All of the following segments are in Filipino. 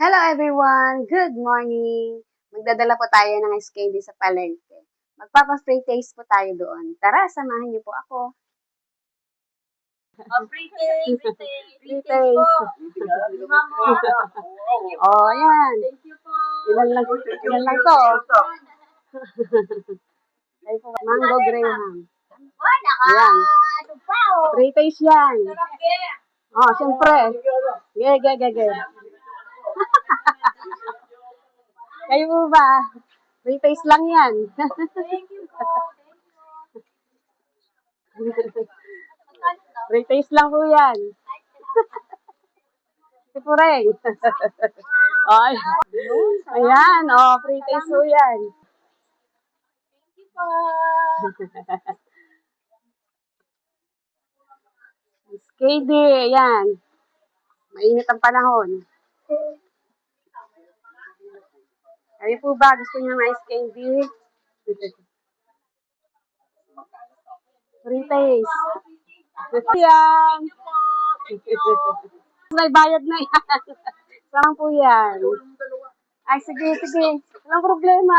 Hello everyone! Good morning! Magdadala po tayo ng ice candy sa palengke. Magpapa-free taste po tayo doon. Tara, samahan niyo po ako. Free taste! Free taste! Oh, ayan. Thank you po. Ilan lang to. Ay po, Mango Graham. Ayan. Free taste yan. Oh, siyempre. Ge. Kayo po ba? Free taste lang yan. Thank you po. Free taste lang po yan. Si Pureng. Ay. Ayan, oh, free taste po yan. Thank you po. KD, ayan. Mainit ang panahon. Kayo po ba? Gusto niyo ng ice candy? Free taste. Yan. May bayad na yan. Saan po yan? Ay, sige. Walang problema.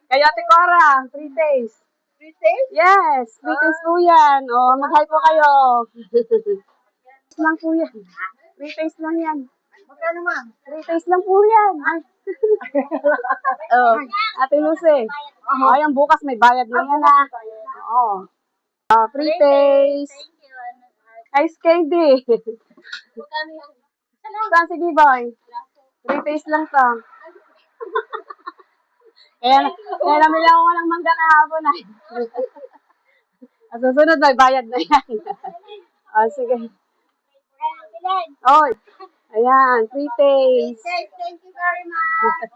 Kayo, Ate Cora, free taste. Free taste? Yes, free taste po yan. O, mag-hi po kayo. Lang po yan. Free taste lang yan. Magkano ma'am? Free taste lang po yan. Oh, Ate Lucy. Oh, yung bukas may bayad na yan ah. Oo. Free taste. Thank you. Ice candy. Magkano yan? Saan si Giboy? Free taste lang to. Kaya namili ako ng mangga kahapon ay. Sa susunod may bayad na yan. Sige. Oy. Ayan, free taste. Thank you very much.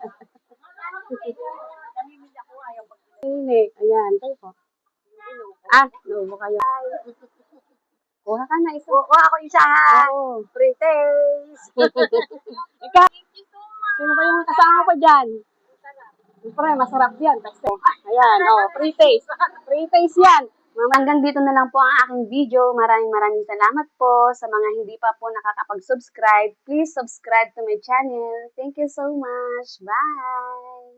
Ayan, kayo po. Nubo kayo. Kuha ka na isa. Kuha ako isa. Oo. Free taste. Ikaw, Thank you so much. sino ba yung kasama ko dyan? Siyempre, masarap yan. Ayan, free taste. Free taste yan. Hanggang dito na lang po ang aking video. Maraming salamat po sa mga hindi pa po nakakapag-subscribe. Please subscribe to my channel. Thank you so much. Bye!